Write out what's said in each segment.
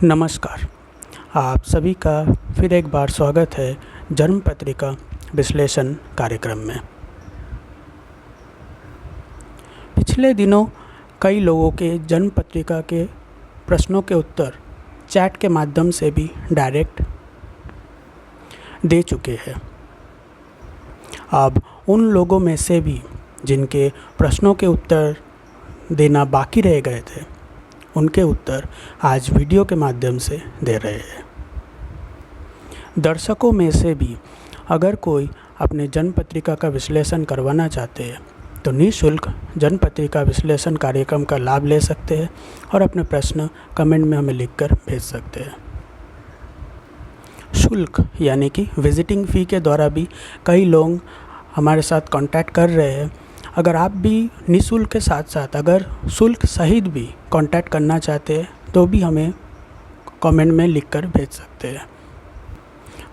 नमस्कार। आप सभी का फिर एक बार स्वागत है जन्म पत्रिका विश्लेषण कार्यक्रम में। पिछले दिनों कई लोगों के जन्म पत्रिका के प्रश्नों के उत्तर चैट के माध्यम से भी डायरेक्ट दे चुके हैं। अब उन लोगों में से भी जिनके प्रश्नों के उत्तर देना बाकी रह गए थे, उनके उत्तर आज वीडियो के माध्यम से दे रहे हैं। दर्शकों में से भी अगर कोई अपने जन्म पत्रिका का विश्लेषण करवाना चाहते हैं तो निःशुल्क जन्म पत्रिका विश्लेषण कार्यक्रम का लाभ ले सकते हैं और अपने प्रश्न कमेंट में हमें लिखकर भेज सकते हैं। शुल्क यानी कि विजिटिंग फ़ी के द्वारा भी कई लोग हमारे साथ कांटेक्ट कर रहे हैं। अगर आप भी निःशुल्क के साथ साथ अगर शुल्क सहित भी कांटेक्ट करना चाहते हैं तो भी हमें कमेंट में लिखकर भेज सकते हैं।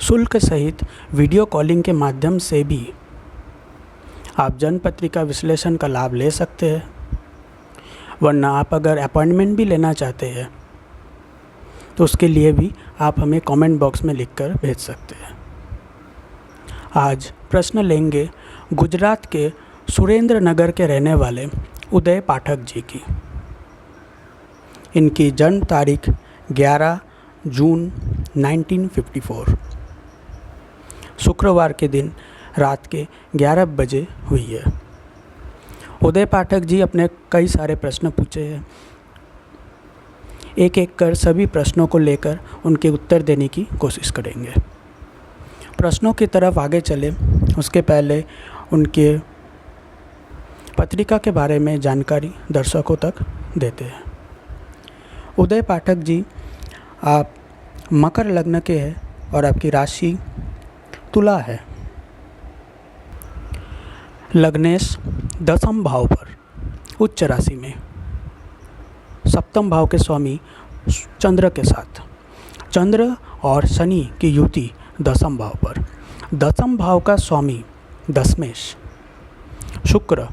शुल्क सहित वीडियो कॉलिंग के माध्यम से भी आप जन्म पत्रिका विश्लेषण का लाभ ले सकते हैं, वरना आप अगर अपॉइंटमेंट भी लेना चाहते हैं तो उसके लिए भी आप हमें कमेंट बॉक्स में लिखकर भेज सकते हैं। आज प्रश्न लेंगे गुजरात के सुरेंद्र नगर के रहने वाले उदय पाठक जी की। इनकी जन्म तारीख 11 जून 1954 शुक्रवार के दिन रात के 11 बजे हुई है। उदय पाठक जी अपने कई सारे प्रश्न पूछे हैं। एक एक कर सभी प्रश्नों को लेकर उनके उत्तर देने की कोशिश करेंगे। प्रश्नों की तरफ आगे चले उसके पहले उनके पत्रिका के बारे में जानकारी दर्शकों तक देते हैं। उदय पाठक जी, आप मकर लग्न के हैं और आपकी राशि तुला है। लग्नेश दसम भाव पर उच्च राशि में सप्तम भाव के स्वामी चंद्र के साथ, चंद्र और शनि की युति दसम भाव पर, दसम भाव का स्वामी दशमेश शुक्र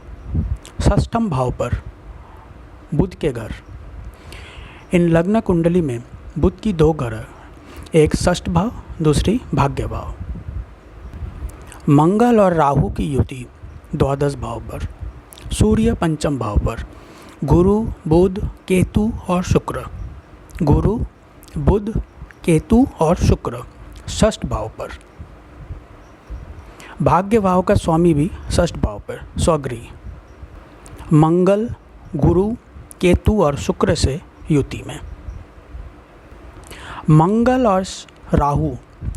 षष्ठम भाव पर बुध के घर। इन लग्न कुंडली में बुध की दो घर, एक षष्ठ भाव दूसरी भाग्य भाव। मंगल और राहु की युति द्वादश भाव पर, सूर्य पंचम भाव पर, गुरु बुध केतु और शुक्र, गुरु बुध केतु और शुक्र षष्ठ भाव पर। भाग्य भाव का स्वामी भी षष्ठ भाव पर स्वगृह। मंगल गुरु केतु और शुक्र से युति में। मंगल और राहु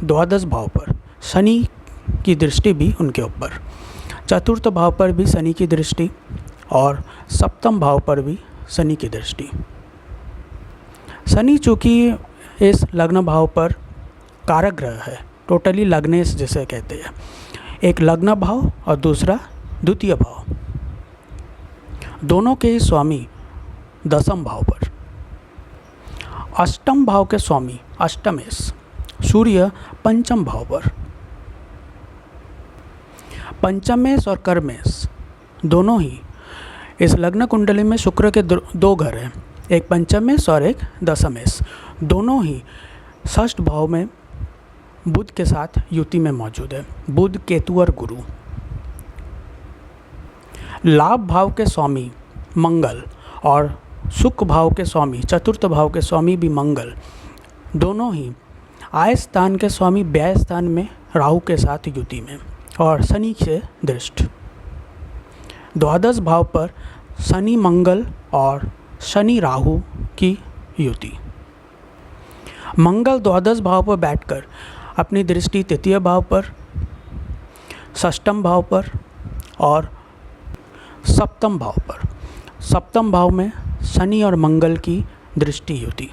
द्वादश भाव पर, शनि की दृष्टि भी उनके ऊपर, चतुर्थ भाव पर भी शनि की दृष्टि और सप्तम भाव पर भी शनि की दृष्टि। शनि चूँकि इस लग्न भाव पर कारक ग्रह है, टोटली लग्नेश जिसे कहते हैं, एक लग्न भाव और दूसरा द्वितीय भाव, दोनों के ही स्वामी दसम भाव पर। अष्टम भाव के स्वामी अष्टमेश सूर्य पंचम भाव पर। पंचमेश और कर्मेश दोनों ही इस लग्न कुंडली में शुक्र के दो घर हैं, एक पंचमेश और एक दशमेश, दोनों ही षष्ठ भाव में बुध के साथ युति में मौजूद है, बुध केतु और गुरु। लाभ भाव के स्वामी मंगल और सुख भाव के स्वामी, चतुर्थ भाव के स्वामी भी मंगल, दोनों ही आय स्थान के स्वामी व्यय स्थान में राहु के साथ युति में और शनि से दृष्ट। द्वादश भाव पर शनि मंगल और शनि राहु की युति। मंगल द्वादश भाव पर बैठकर अपनी दृष्टि तृतीय भाव पर, षष्ठम भाव पर और सप्तम भाव पर, सप्तम भाव में शनि और मंगल की दृष्टि युति।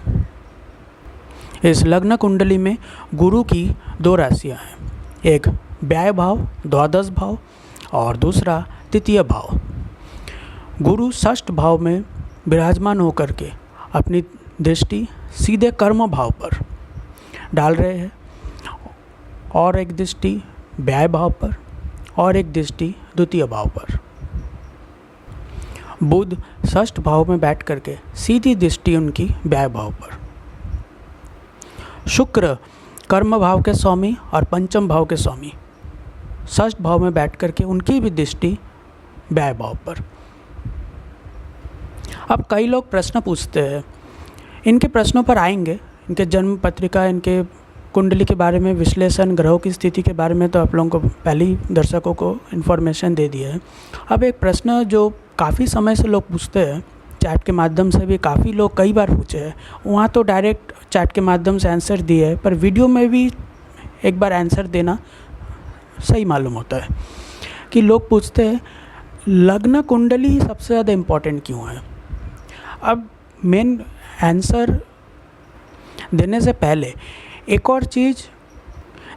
इस लग्न कुंडली में गुरु की दो राशियां हैं, एक व्यय भाव द्वादश भाव और दूसरा तृतीय भाव। गुरु षष्ठ भाव में विराजमान होकर के अपनी दृष्टि सीधे कर्म भाव पर डाल रहे हैं और एक दृष्टि व्यय भाव पर और एक दृष्टि द्वितीय भाव पर। बुध षष्ठ भाव में बैठ करके सीधी दृष्टि उनकी व्यय भाव पर। शुक्र कर्म भाव के स्वामी और पंचम भाव के स्वामी षष्ठ भाव में बैठ करके उनकी भी दृष्टि व्यय भाव पर। अब कई लोग प्रश्न पूछते हैं, इनके प्रश्नों पर आएंगे, इनके जन्म पत्रिका, इनके कुंडली के बारे में विश्लेषण, ग्रहों की स्थिति के बारे में तो आप लोगों को पहले ही दर्शकों को इन्फॉर्मेशन दे दिया है। अब एक प्रश्न जो काफ़ी समय से लोग पूछते हैं, चैट के माध्यम से भी काफ़ी लोग कई बार पूछे हैं, वहाँ तो डायरेक्ट चैट के माध्यम से आंसर दिए है, पर वीडियो में भी एक बार आंसर देना सही मालूम होता है कि लोग पूछते हैं लग्न कुंडली सबसे ज़्यादा इम्पोर्टेंट क्यों है। अब मेन आंसर देने से पहले एक और चीज़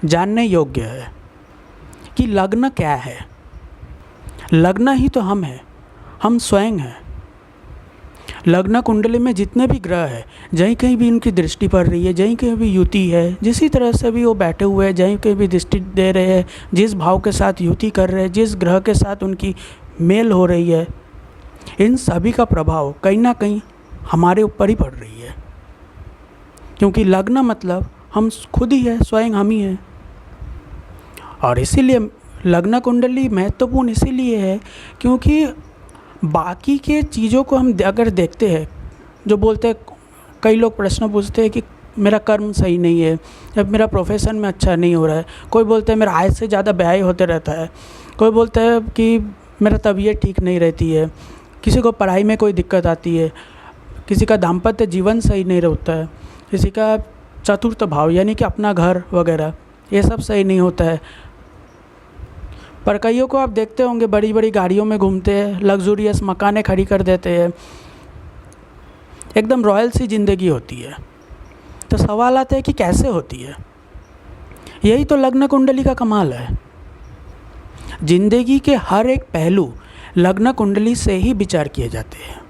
जानने योग्य है कि लग्न क्या है। लग्न ही तो हम हैं, हम स्वयं हैं। लग्न कुंडली में जितने भी ग्रह हैं, जहीं कहीं भी उनकी दृष्टि पड़ रही है, जहीं कहीं भी युति है, जिसी तरह से भी वो बैठे हुए हैं, जहीं कहीं भी दृष्टि दे रहे हैं, जिस भाव के साथ युति कर रहे हैं, जिस ग्रह के साथ उनकी मेल हो रही है, इन सभी का प्रभाव कहीं ना कहीं हमारे ऊपर ही पड़ रही है। क्योंकि लग्न मतलब हम खुद ही है, स्वयं हम ही हैं। और इसीलिए लग्न कुंडली महत्वपूर्ण इसीलिए है क्योंकि बाकी के चीज़ों को हम अगर देखते हैं, जो बोलते हैं, कई लोग प्रश्न पूछते हैं कि मेरा कर्म सही नहीं है या मेरा प्रोफेशन में अच्छा नहीं हो रहा है, कोई बोलते हैं मेरा आय से ज़्यादा व्यय होते रहता है, कोई बोलता है कि मेरा तबीयत ठीक नहीं रहती है, किसी को पढ़ाई में कोई दिक्कत आती है, किसी का दाम्पत्य जीवन सही नहीं रहता है, किसी का चतुर्थ भाव यानी कि अपना घर वगैरह ये सब सही नहीं होता है। पर कईयों को आप देखते होंगे बड़ी बड़ी गाड़ियों में घूमते हैं, लग्जूरियस मकानें खड़ी कर देते हैं, एकदम रॉयल सी ज़िंदगी होती है। तो सवाल आता है कि कैसे होती है। यही तो लग्न कुंडली का कमाल है। जिंदगी के हर एक पहलू लग्न कुंडली से ही विचार किए जाते हैं।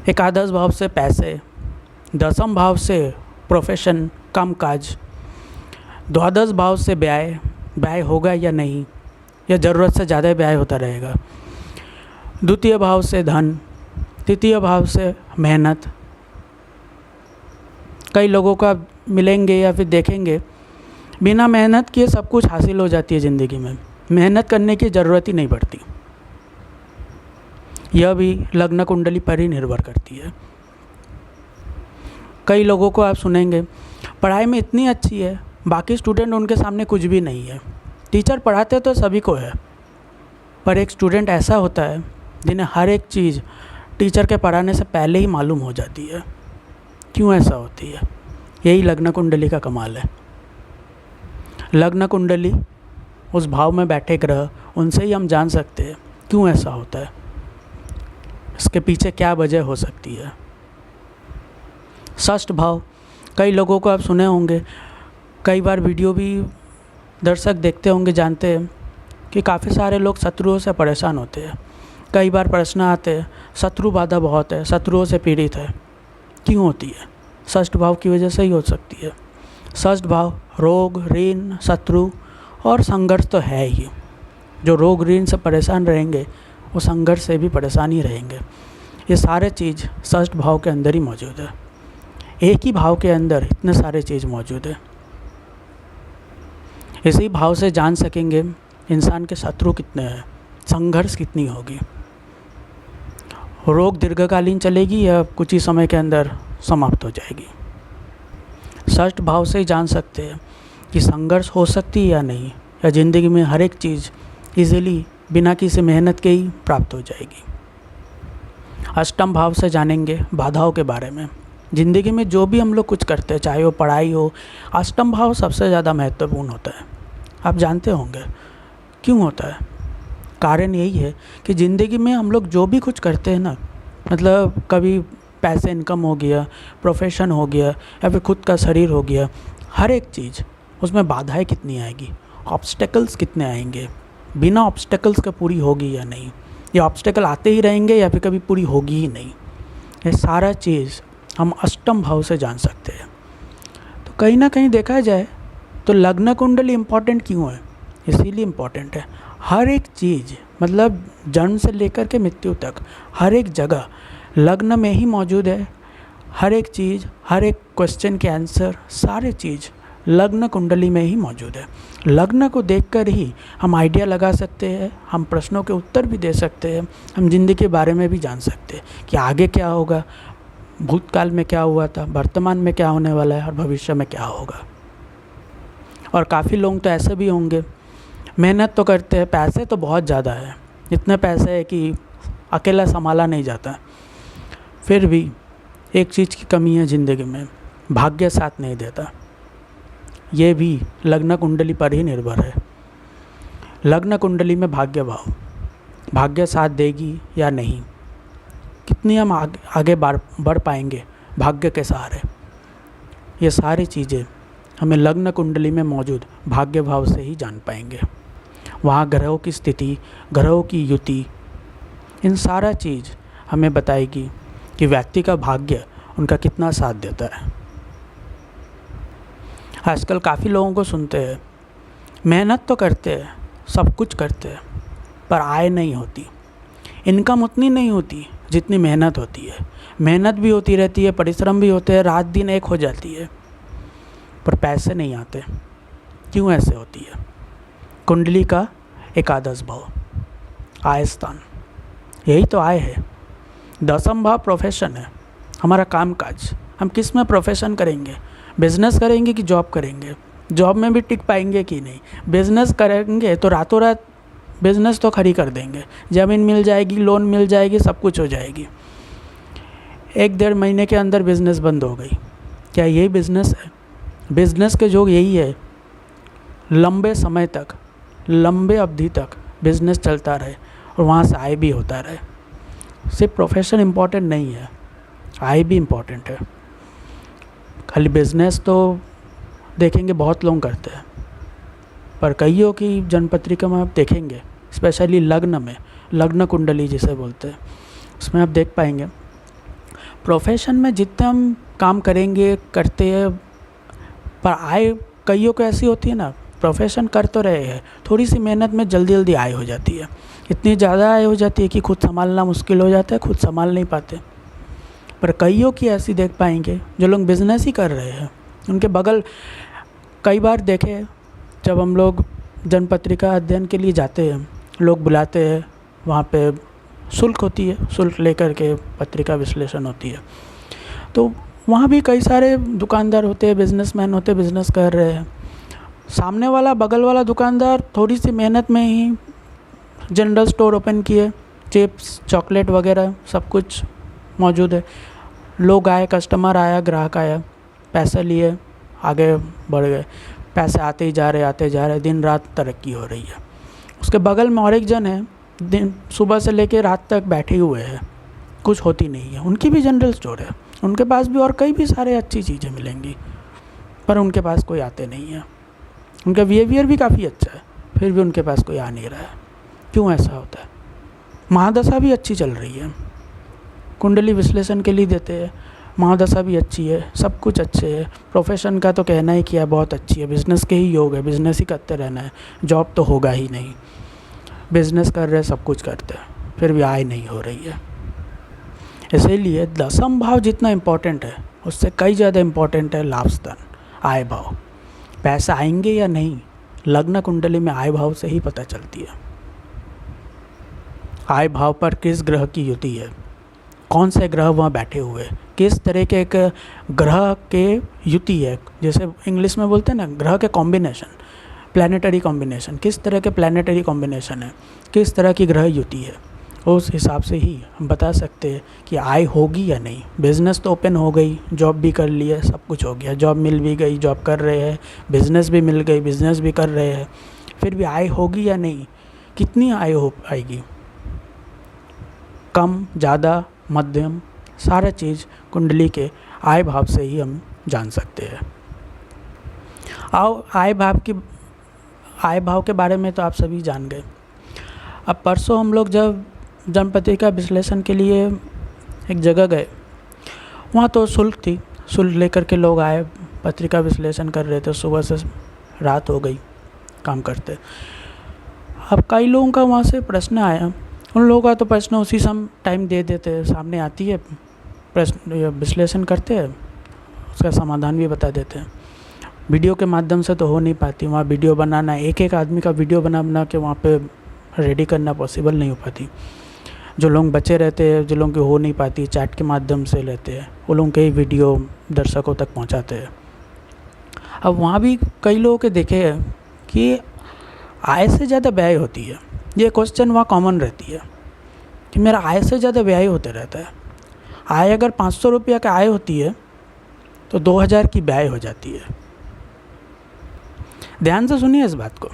एकादश भाव से पैसे, दसम भाव से प्रोफेशन, कामकाज, द्वादश भाव से व्यय होगा या नहीं, या ज़रूरत से ज़्यादा व्यय होता रहेगा, द्वितीय भाव से धन, तृतीय भाव से मेहनत। कई लोगों का मिलेंगे या फिर देखेंगे बिना मेहनत किए सब कुछ हासिल हो जाती है ज़िंदगी में, मेहनत करने की ज़रूरत ही नहीं पड़ती। यह भी लग्न कुंडली पर ही निर्भर करती है। कई लोगों को आप सुनेंगे पढ़ाई में इतनी अच्छी है, बाकी स्टूडेंट उनके सामने कुछ भी नहीं है। टीचर पढ़ाते तो सभी को है, पर एक स्टूडेंट ऐसा होता है जिन्हें हर एक चीज़ टीचर के पढ़ाने से पहले ही मालूम हो जाती है। क्यों ऐसा होती है? यही लग्न कुंडली का कमाल है। लग्न कुंडली उस भाव में बैठे ग्रह, उनसे ही हम जान सकते हैं क्यों ऐसा होता है, इसके पीछे क्या वजह हो सकती है। षष्ठ भाव, कई लोगों को आप सुने होंगे, कई बार वीडियो भी दर्शक देखते होंगे, जानते हैं कि काफ़ी सारे लोग शत्रुओं से परेशान होते हैं। कई बार प्रश्न आते हैं शत्रु बाधा बहुत है, शत्रुओं से पीड़ित है, क्यों होती है? षष्ठ भाव की वजह से ही हो सकती है। षष्ठ भाव रोग, ऋण, शत्रु और संघर्ष तो है ही। जो रोग ऋण से परेशान रहेंगे वो संघर्ष से भी परेशान ही रहेंगे। ये सारे चीज़ षष्ठ भाव के अंदर ही मौजूद है। एक ही भाव के अंदर इतने सारे चीज़ मौजूद है। इसी भाव से जान सकेंगे इंसान के शत्रु कितने हैं, संघर्ष कितनी होगी, रोग दीर्घकालीन चलेगी या कुछ ही समय के अंदर समाप्त हो जाएगी। षष्ठ भाव से ही जान सकते हैं कि संघर्ष हो सकती है या नहीं, या ज़िंदगी में हर एक चीज़ इजीली बिना किसी मेहनत के ही प्राप्त हो जाएगी। अष्टम भाव से जानेंगे बाधाओं के बारे में। ज़िंदगी में जो भी हम लोग कुछ करते हैं, चाहे वो पढ़ाई हो, अष्टम भाव सबसे ज़्यादा महत्वपूर्ण होता है। आप जानते होंगे क्यों होता है? कारण यही है कि ज़िंदगी में हम लोग जो भी कुछ करते हैं ना, मतलब कभी पैसे इनकम हो गया, प्रोफेशन हो गया, या फिर खुद का शरीर हो गया, हर एक चीज़ उसमें बाधाएं कितनी आएगी, ऑब्स्टेकल्स कितने आएंगे, बिना ऑब्स्टेकल्स के पूरी होगी या नहीं, या ऑब्स्टेकल आते ही रहेंगे या फिर कभी पूरी होगी ही नहीं। ये सारा चीज़ हम अष्टम भाव से जान सकते हैं। तो कहीं ना कहीं देखा जाए तो लग्न कुंडली इम्पॉर्टेंट क्यों है? इसीलिए इम्पॉर्टेंट है। हर एक चीज़, मतलब जन्म से लेकर के मृत्यु तक हर एक जगह लग्न में ही मौजूद है। हर एक चीज़, हर एक क्वेश्चन के आंसर, सारे चीज़ लग्न कुंडली में ही मौजूद है। लग्न को देखकर ही हम आइडिया लगा सकते हैं, हम प्रश्नों के उत्तर भी दे सकते हैं, हम जिंदगी के बारे में भी जान सकते हैं कि आगे क्या होगा, भूतकाल में क्या हुआ था, वर्तमान में क्या होने वाला है और भविष्य में क्या होगा। और काफ़ी लोग तो ऐसे भी होंगे, मेहनत तो करते हैं, पैसे तो बहुत ज़्यादा है, इतने पैसे है कि अकेला संभाला नहीं जाता, फिर भी एक चीज़ की कमी है ज़िंदगी में, भाग्य साथ नहीं देता। ये भी लग्न कुंडली पर ही निर्भर है। लग्न कुंडली में भाग्य भाव, भाग्य साथ देगी या नहीं, कितनी हम आगे बढ़ पाएंगे भाग्य के सहारे, ये सारी चीज़ें हमें लग्न कुंडली में मौजूद भाग्य भाव से ही जान पाएंगे। वहाँ ग्रहों की स्थिति, ग्रहों की युति, इन सारा चीज़ हमें बताएगी कि व्यक्ति का भाग्य उनका कितना साथ देता है। आजकल काफ़ी लोगों को सुनते हैं, मेहनत तो करते हैं, सब कुछ करते हैं, पर आय नहीं होती, इनकम उतनी नहीं होती जितनी मेहनत होती है। मेहनत भी होती रहती है, परिश्रम भी होते हैं, रात दिन एक हो जाती है, पर पैसे नहीं आते। क्यों ऐसे होती है? कुंडली का एकादश भाव, आय स्थान, यही तो आय है। दसम भाव प्रोफेशन है, हमारा काम काज, हम किस में प्रोफेशन करेंगे, बिजनेस करेंगे कि जॉब करेंगे, जॉब में भी टिक पाएंगे कि नहीं। बिजनेस करेंगे तो रातों रात बिजनेस तो खड़ी कर देंगे, ज़मीन मिल जाएगी, लोन मिल जाएगी, सब कुछ हो जाएगी, 1-1.5 महीने के अंदर बिजनेस बंद हो गई। क्या यही बिजनेस है? बिजनेस के जो यही है, लंबे समय तक, लंबे अवधि तक बिजनेस चलता रहे और वहाँ से आय भी होता रहे। सिर्फ प्रोफेशन इम्पॉर्टेंट नहीं है, आय भी इम्पॉर्टेंट है। खाली बिजनेस तो देखेंगे बहुत लोग करते हैं, पर कईयों की जन्मपत्रिका में आप देखेंगे, स्पेशली लग्न में, लग्न कुंडली जिसे बोलते हैं, उसमें आप देख पाएंगे प्रोफेशन में जितना हम काम करेंगे, करते हैं, पर आय कईयों को ऐसी होती है ना, प्रोफेशन कर तो रहे हैं, थोड़ी सी मेहनत में जल्दी जल्दी आय हो जाती है, इतनी ज़्यादा आय हो जाती है कि खुद संभालना मुश्किल हो जाता है, खुद संभाल नहीं पाते। पर कईयों की ऐसी देख पाएंगे जो लोग बिजनेस ही कर रहे हैं, उनके बगल, कई बार देखे जब हम लोग जन्मपत्रिका अध्ययन के लिए जाते हैं, लोग बुलाते हैं, वहाँ पे शुल्क होती है, शुल्क लेकर के पत्रिका विश्लेषण होती है, तो वहाँ भी कई सारे दुकानदार होते हैं, बिजनेसमैन होते हैं, बिजनेस कर रहे हैं। सामने वाला, बगल वाला दुकानदार थोड़ी सी मेहनत में ही जनरल स्टोर ओपन किए, चिप्स, चॉकलेट वगैरह सब कुछ मौजूद है। लोग आए, कस्टमर आया, ग्राहक आया, पैसे लिए, आगे बढ़ गए, पैसे आते ही जा रहे, दिन रात तरक्की हो रही है। उसके बगल में और एक जन है, दिन सुबह से लेकर रात तक बैठे हुए हैं, कुछ होती नहीं है, उनकी भी जनरल स्टोर है, उनके पास भी और कई भी सारे अच्छी चीज़ें मिलेंगी, पर उनके पास कोई आते नहीं है। उनका बिहेवियर भी काफ़ी अच्छा है, फिर भी उनके पास कोई आ नहीं रहा है। क्यों ऐसा होता है? महादशा भी अच्छी चल रही है, कुंडली विश्लेषण के लिए देते हैं, महादशा भी अच्छी है, सब कुछ अच्छे है, प्रोफेशन का तो कहना ही किया बहुत अच्छी है, बिज़नेस के ही योग है, बिज़नेस ही करते रहना है, जॉब तो होगा ही नहीं, बिज़नेस कर रहे, सब कुछ करते हैं, फिर भी आय नहीं हो रही है। इसीलिए दसम भाव जितना इम्पोर्टेंट है, उससे कई ज़्यादा इम्पोर्टेंट है लाभ स्थान, आय भाव। पैसा आएंगे या नहीं, लग्न कुंडली में आय भाव से ही पता चलती है। आय भाव पर किस ग्रह की युति है, कौन से ग्रह वहाँ बैठे हुए, किस तरह के एक ग्रह के युति है, जैसे इंग्लिश में बोलते हैं ना, ग्रह के कॉम्बिनेशन, प्लानिटरी कॉम्बिनेशन, किस तरह के प्लानिटरी कॉम्बिनेशन है, किस तरह की ग्रह युति है, उस हिसाब से ही हम बता सकते हैं कि आय होगी या नहीं। बिज़नेस तो ओपन हो गई, जॉब भी कर ली है, सब कुछ हो गया, जॉब मिल भी गई, जॉब कर रहे हैं, बिज़नेस भी मिल गई, बिज़नेस भी कर रहे हैं, फिर भी आय होगी या नहीं, कितनी आय हो पाएगी, कम, ज़्यादा, मध्यम, सारा चीज़ कुंडली के आय भाव से ही हम जान सकते हैं। आओ आय भाव के बारे में तो आप सभी जान गए। अब परसों हम लोग जब जन्मपत्रिका विश्लेषण के लिए एक जगह गए, वहाँ तो शुल्क थी, शुल्क लेकर के लोग आए, पत्रिका विश्लेषण कर रहे थे, सुबह से रात हो गई काम करते। अब कई लोगों का वहाँ से प्रश्न आया, उन लोगों का तो प्रश्न उसी समय टाइम दे देते, सामने आती है प्रश्न विश्लेषण करते हैं, उसका समाधान भी बता देते हैं। वीडियो के माध्यम से तो हो नहीं पाती, वहाँ वीडियो बनाना, एक एक आदमी का वीडियो बना के वहाँ पे रेडी करना पॉसिबल नहीं हो पाती। जो लोग बचे रहते हैं, जो लोगों की हो नहीं पाती, चैट के माध्यम से लेते हैं, वो लोगों के ही वीडियो दर्शकों तक पहुँचाते हैं। अब वहाँ भी कई लोगों के देखे हैं कि आय से ज़्यादा व्यय होती है। ये क्वेश्चन वहाँ कॉमन रहती है कि मेरा आय से ज़्यादा व्यय होते रहता है। आय अगर 500 रुपया का आय होती है तो 2000 की व्यय हो जाती है। ध्यान से सुनिए इस बात को।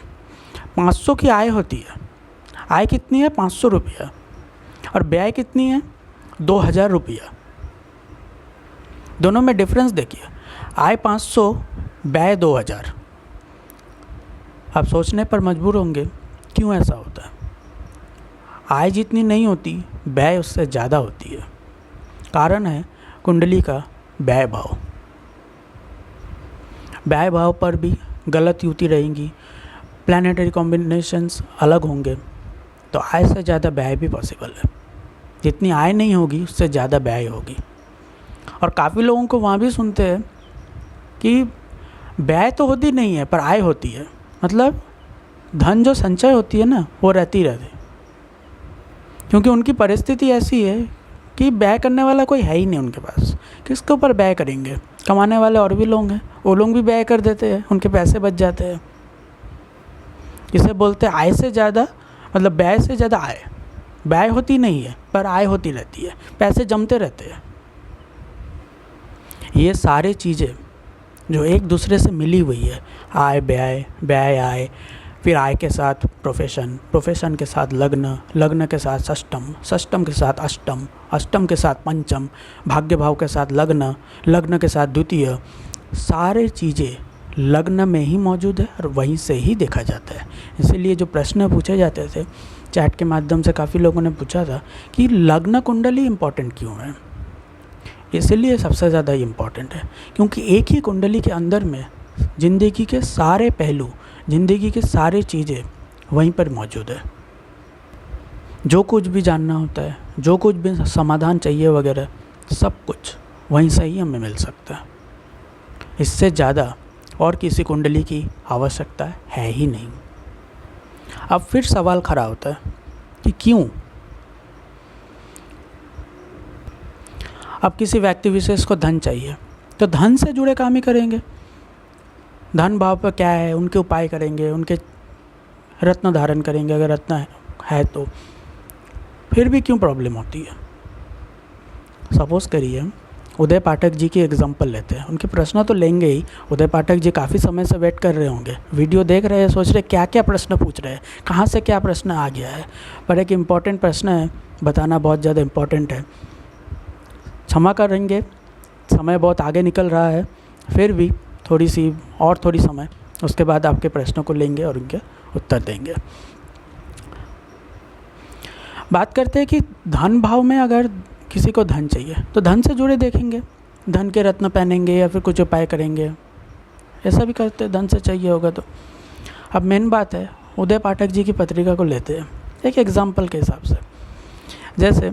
500 की आय होती है, आय कितनी है 500 रुपया, और व्यय कितनी है 2000 रुपया। दोनों में डिफरेंस देखिए, आय 500, व्यय 2000। आप सोचने पर मजबूर होंगे क्यों ऐसा होता है। आय जितनी नहीं होती, व्यय उससे ज़्यादा होती है। कारण है कुंडली का व्यय भाव। व्यय भाव पर भी गलत युति रहेंगी, प्लानिटरी कॉम्बिनेशंस अलग होंगे, तो आय से ज़्यादा व्यय भी पॉसिबल है। जितनी आय नहीं होगी उससे ज़्यादा व्यय होगी। और काफ़ी लोगों को वहाँ भी सुनते हैं कि व्यय तो होती नहीं है पर आय होती है। मतलब धन जो संचय होती है ना, वो रहती रहती, क्योंकि उनकी परिस्थिति ऐसी है कि व्यय करने वाला कोई है ही नहीं उनके पास। किसके ऊपर व्यय करेंगे, कमाने वाले और भी लोग हैं, वो लोग भी व्यय कर देते हैं, उनके पैसे बच जाते हैं। इसे बोलते हैं आय से ज़्यादा, मतलब व्यय से ज़्यादा आय। व्यय होती नहीं है पर आय होती रहती है, पैसे जमते रहते हैं। ये सारी चीज़ें जो एक दूसरे से मिली हुई है, आय व्यय, व्यय आय, फिर आय के साथ प्रोफेशन, प्रोफेशन के साथ लग्न, लग्न के साथ षष्टम, षष्टम के साथ अष्टम, अष्टम के साथ पंचम, भाग्य भाव के साथ लग्न, लग्न के साथ द्वितीय, सारे चीज़ें लग्न में ही मौजूद है और वहीं से ही देखा जाता है। इसीलिए जो प्रश्न पूछे जाते थे चैट के माध्यम से, काफ़ी लोगों ने पूछा था कि लग्न कुंडली इम्पॉर्टेंट क्यों है। इसलिए सबसे ज़्यादा इम्पॉर्टेंट है क्योंकि एक ही कुंडली के अंदर में ज़िंदगी के सारे पहलू, ज़िंदगी की सारी चीज़ें वहीं पर मौजूद है। जो कुछ भी जानना होता है, जो कुछ भी समाधान चाहिए वगैरह, सब कुछ वहीं से ही हमें मिल सकता है। इससे ज़्यादा और किसी कुंडली की आवश्यकता है ही नहीं। अब फिर सवाल खड़ा होता है कि क्यों। अब किसी व्यक्ति विशेष को धन चाहिए तो धन से जुड़े काम ही करेंगे। धन भाव पर क्या है उनके उपाय करेंगे, उनके रत्न धारण करेंगे अगर रत्न है तो। फिर भी क्यों प्रॉब्लम होती है। सपोज़ करिए उदय पाठक जी की एग्जांपल लेते हैं। उनके प्रश्न तो लेंगे ही। उदय पाठक जी काफ़ी समय से वेट कर रहे होंगे, वीडियो देख रहे हैं, सोच रहे क्या क्या प्रश्न पूछ रहे हैं, कहाँ से क्या प्रश्न आ गया है। पर एक इम्पॉर्टेंट प्रश्न है, बताना बहुत ज़्यादा इम्पॉर्टेंट है। क्षमा करेंगे, समय बहुत आगे निकल रहा है, फिर भी थोड़ी समय उसके बाद आपके प्रश्नों को लेंगे और उनके उत्तर देंगे। बात करते हैं कि धन भाव में अगर किसी को धन चाहिए तो धन से जुड़े देखेंगे, धन के रत्न पहनेंगे या फिर कुछ उपाय करेंगे, ऐसा भी करते हैं धन से चाहिए होगा तो। अब मेन बात है उदय पाठक जी की पत्रिका को लेते हैं एक एग्जाम्पल के हिसाब से। जैसे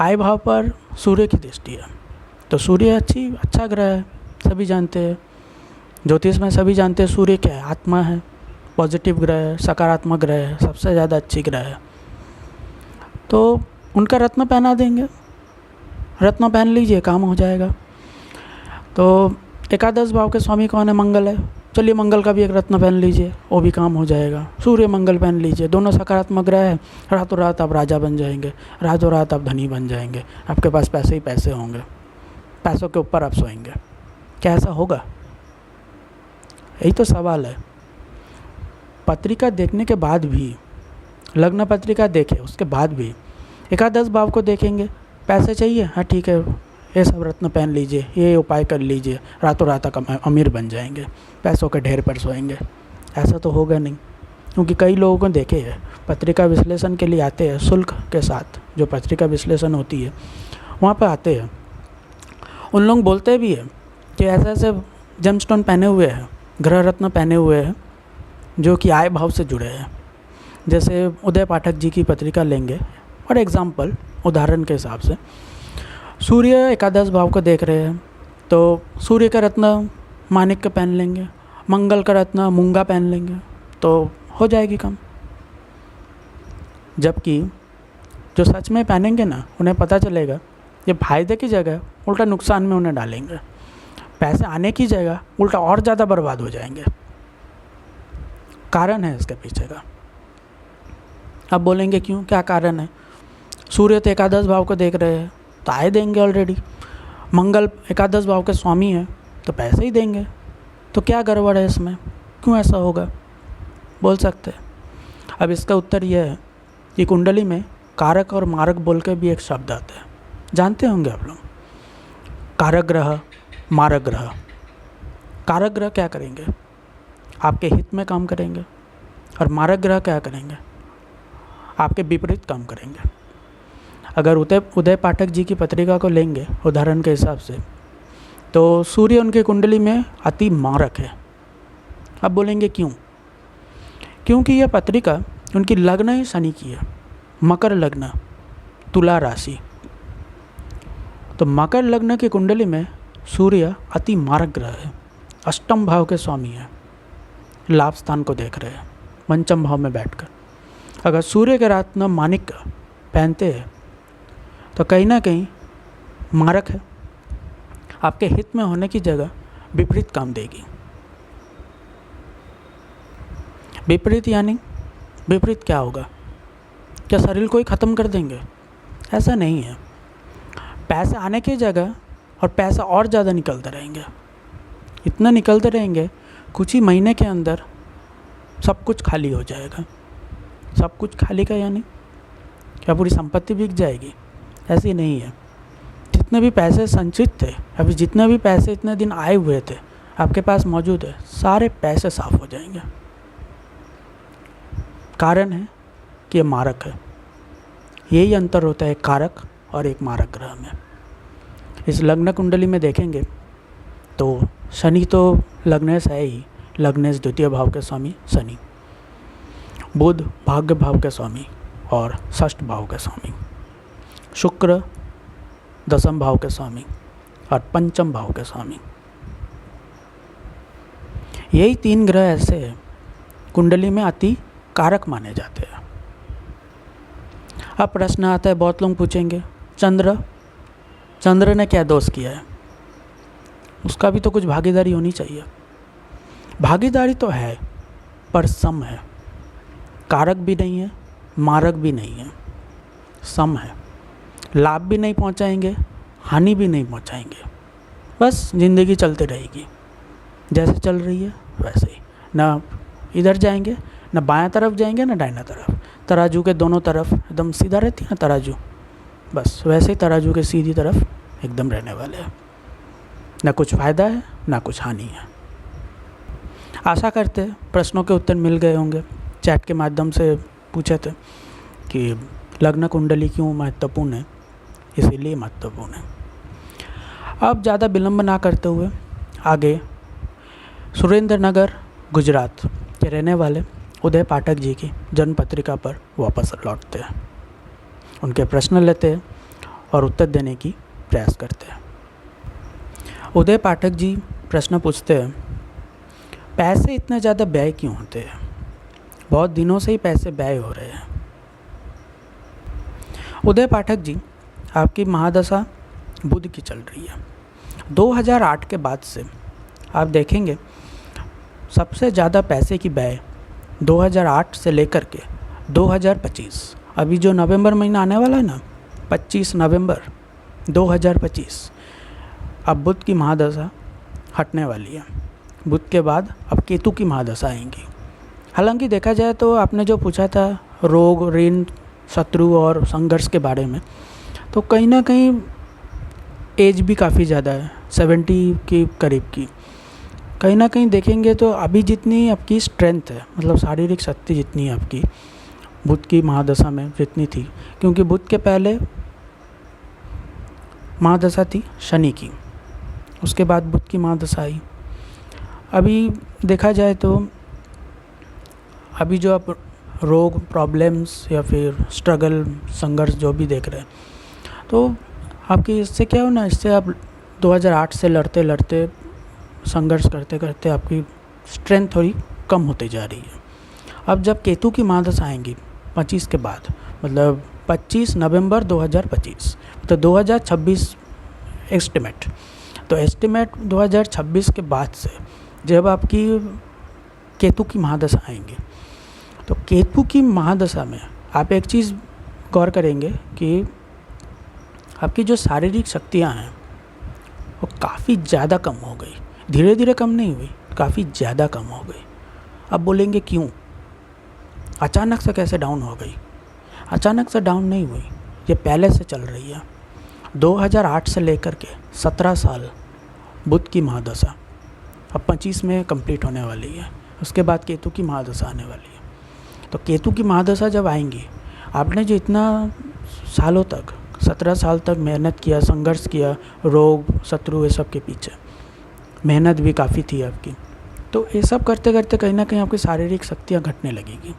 आय भाव पर सूर्य की दृष्टि है तो सूर्य अच्छा ग्रह है, सभी जानते हैं। ज्योतिष में सभी जानते हैं सूर्य क्या है, आत्मा है, पॉजिटिव ग्रह है, सकारात्मक ग्रह है, सबसे ज़्यादा अच्छी ग्रह है। तो उनका रत्न पहना देंगे, रत्न पहन लीजिए, काम हो जाएगा। तो एकादश भाव के स्वामी कौन है, मंगल है, चलिए मंगल का भी एक रत्न पहन लीजिए, वो भी काम हो जाएगा। सूर्य मंगल पहन लीजिए, दोनों सकारात्मक ग्रह है, रातों रात आप राजा बन जाएंगे, रातों रात आप धनी बन जाएंगे, आपके पास पैसे ही पैसे होंगे, पैसों के ऊपर आप सोएंगे। क्या ऐसा होगा? यही तो सवाल है। पत्रिका देखने के बाद भी, लग्न पत्रिका देखे उसके बाद भी एकादश भाव को देखेंगे, पैसे चाहिए, हाँ ठीक है, ये सब रत्न पहन लीजिए, ये उपाय कर लीजिए, रातों रात अमीर बन जाएंगे, पैसों के ढेर पर सोएंगे। ऐसा तो होगा नहीं, क्योंकि कई लोगों को देखे हैं पत्रिका विश्लेषण के लिए आते हैं, शुल्क के साथ जो पत्रिका विश्लेषण होती है वहाँ पर आते हैं। उन लोग बोलते भी हैं कि ऐसे ऐसे जेमस्टोन पहने हुए हैं, ग्रह रत्न पहने हुए हैं जो कि आय भाव से जुड़े हैं। जैसे उदय पाठक जी की पत्रिका लेंगे और एग्जाम्पल उदाहरण के हिसाब से, सूर्य एकादश भाव को देख रहे हैं तो सूर्य का रत्न माणिक्य पहन लेंगे, मंगल का रत्न मूंगा पहन लेंगे तो हो जाएगी कम। जबकि जो सच में पहनेंगे ना, उन्हें पता चलेगा ये फायदे की जगह उल्टा नुकसान में उन्हें डालेंगे, पैसे आने की जगह उल्टा और ज़्यादा बर्बाद हो जाएंगे। कारण है इसके पीछे का। अब बोलेंगे क्यों, क्या कारण है? सूर्य तो एकादश भाव को देख रहे हैं तो आय देंगे ऑलरेडी, मंगल एकादश भाव के स्वामी हैं तो पैसे ही देंगे, तो क्या गड़बड़ है इसमें, क्यों ऐसा होगा, बोल सकते हैं। अब इसका उत्तर यह है कि कुंडली में कारक और मारक बोल के भी एक शब्द आता है, जानते होंगे आप लोग। कारक ग्रह, मारक ग्रह। कारक ग्रह क्या करेंगे, आपके हित में काम करेंगे, और मारक ग्रह क्या करेंगे, आपके विपरीत काम करेंगे। अगर उदय पाठक जी की पत्रिका को लेंगे उदाहरण के हिसाब से, तो सूर्य उनकी कुंडली में अति मारक है। अब बोलेंगे क्यों? क्योंकि यह पत्रिका उनकी लग्न ही शनि की है, मकर लग्न, तुला राशि। तो मकर लग्न की कुंडली में सूर्य अति मारक ग्रह है, अष्टम भाव के स्वामी है, लाभ स्थान को देख रहे हैं पंचम भाव में बैठकर। अगर सूर्य के रत्न माणिक्य पहनते हैं तो कहीं ना कहीं मारक है, आपके हित में होने की जगह विपरीत काम देगी। विपरीत यानी विपरीत क्या होगा, क्या शरीर को ही ख़त्म कर देंगे? ऐसा नहीं है। पैसे आने की जगह और पैसा और ज़्यादा निकलते रहेंगे, इतना निकलते रहेंगे कुछ ही महीने के अंदर सब कुछ खाली हो जाएगा। सब कुछ खाली का यानी क्या पूरी संपत्ति बिक जाएगी? ऐसी नहीं है। जितने भी पैसे संचित थे, अभी जितने भी पैसे इतने दिन आए हुए थे आपके पास मौजूद है, सारे पैसे साफ हो जाएंगे। कारण है कि ये मारक है। यही अंतर होता है कारक और एक मारक ग्रह में। इस लग्न कुंडली में देखेंगे तो शनि तो लग्नेश है ही, लग्नेश द्वितीय भाव के स्वामी शनि, बुध भाग्य भाव के स्वामी और षष्ठ भाव के स्वामी, शुक्र दसम भाव के स्वामी और पंचम भाव के स्वामी। यही तीन ग्रह ऐसे हैं कुंडली में अति कारक माने जाते हैं। अब प्रश्न आता है, बहुत लोग पूछेंगे चंद्र ने क्या दोष किया है? उसका भी तो कुछ भागीदारी होनी चाहिए। भागीदारी तो है पर सम है, कारक भी नहीं है, मारक भी नहीं है, सम है। लाभ भी नहीं पहुंचाएंगे, हानि भी नहीं पहुंचाएंगे, बस ज़िंदगी चलती रहेगी जैसे चल रही है वैसे ही। ना इधर जाएंगे, ना बायां तरफ जाएंगे, ना दाहिना तरफ। तराजू के दोनों तरफ एकदम सीधा रहती है ना तराजू, बस वैसे ही तराजू के सीधी तरफ एकदम रहने वाले हैं। ना कुछ फ़ायदा है ना कुछ हानि है। आशा करते हैं प्रश्नों के उत्तर मिल गए होंगे। चैट के माध्यम से पूछे थे कि लग्न कुंडली क्यों महत्वपूर्ण है, इसीलिए महत्वपूर्ण है। अब ज़्यादा विलंब ना करते हुए आगे सुरेंद्र नगर गुजरात के रहने वाले उदय पाठक जी की जन्म पत्रिका पर वापस लौटते हैं, उनके प्रश्न लेते हैं और उत्तर देने की प्रयास करते हैं। उदय पाठक जी प्रश्न पूछते हैं, पैसे इतने ज़्यादा व्यय क्यों होते हैं? बहुत दिनों से ही पैसे व्यय हो रहे हैं। उदय पाठक जी, आपकी महादशा बुध की चल रही है। 2008 के बाद से आप देखेंगे सबसे ज़्यादा पैसे की व्यय 2008 से लेकर के 2025, अभी जो नवंबर महीना आने वाला है ना, 25 नवंबर 2025, अब बुध की महादशा हटने वाली है। बुध के बाद अब केतु की महादशा आएंगी। हालांकि देखा जाए तो आपने जो पूछा था रोग, ऋण, शत्रु और संघर्ष के बारे में, तो कहीं ना कहीं एज भी काफ़ी ज़्यादा है, 70 के करीब की। कहीं ना कहीं देखेंगे तो अभी जितनी आपकी स्ट्रेंथ है, मतलब शारीरिक शक्ति जितनी है आपकी बुध की महादशा में जितनी थी, क्योंकि बुध के पहले महादशा थी शनि की, उसके बाद बुध की महादशा आई। अभी देखा जाए तो अभी जो आप रोग, प्रॉब्लम्स या फिर स्ट्रगल, संघर्ष जो भी देख रहे हैं, तो आपकी इससे क्या हो ना, इससे आप 2008 से लड़ते लड़ते संघर्ष करते करते आपकी स्ट्रेंथ थोड़ी कम होती जा रही है। अब जब केतु की महादशा आएंगी 25 के बाद, मतलब 25 नवंबर 2025, तो 2026 एस्टिमेट, तो एस्टिमेट 2026 के बाद से जब आपकी केतु की महादशा आएंगी, तो केतु की महादशा में आप एक चीज़ गौर करेंगे कि आपकी जो शारीरिक शक्तियाँ हैं वो काफ़ी ज़्यादा कम हो गई। धीरे धीरे कम नहीं हुई, काफ़ी ज़्यादा कम हो गई। अब बोलेंगे क्यों, अचानक से कैसे डाउन हो गई? अचानक से डाउन नहीं हुई, ये पहले से चल रही है। 2008 से लेकर के 17 साल बुध की महादशा अब 25 में कंप्लीट होने वाली है। उसके बाद केतु की महादशा आने वाली है। तो केतु की महादशा जब आएंगी, आपने जो इतना सालों तक 17 साल तक मेहनत किया, संघर्ष किया, रोग शत्रु ये सब के पीछे मेहनत भी काफ़ी थी आपकी, तो ये सब करते करते कहीं ना कहीं आपकी शारीरिक शक्तियाँ घटने लगेगी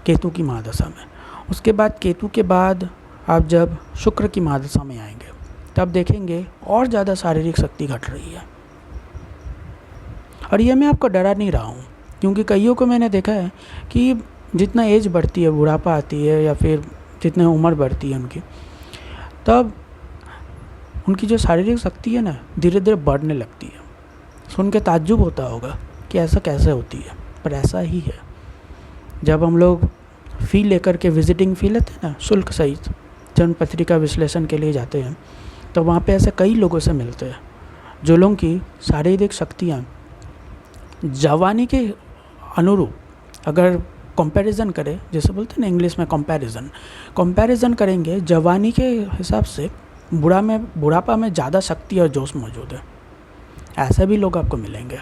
केतु की महादशा में। उसके बाद केतु के बाद आप जब शुक्र की महादशा में आएंगे, तब देखेंगे और ज़्यादा शारीरिक शक्ति घट रही है। और ये मैं आपको डरा नहीं रहा हूँ, क्योंकि कईयों को मैंने देखा है कि जितना एज बढ़ती है, बुढ़ापा आती है या फिर जितने उम्र बढ़ती है उनकी, तब उनकी जो शारीरिक शक्ति है ना धीरे धीरे बढ़ने लगती है। सुन के ताज्जुब होता होगा कि ऐसा कैसे होती है, पर ऐसा ही है। जब हम लोग फ़ी लेकर के विजिटिंग फ़ी लेते हैं ना, शुल्क सहित जन्म पत्रिका विश्लेषण के लिए जाते हैं, तो वहाँ पे ऐसे कई लोगों से मिलते हैं जो लोगों की शारीरिक शक्तियाँ जवानी के अनुरूप अगर कंपैरिजन करें, जैसे बोलते हैं ना इंग्लिश में कंपैरिजन करेंगे, जवानी के हिसाब से बुढ़ापा में ज़्यादा शक्ति और जोश मौजूद है। ऐसे भी लोग आपको मिलेंगे।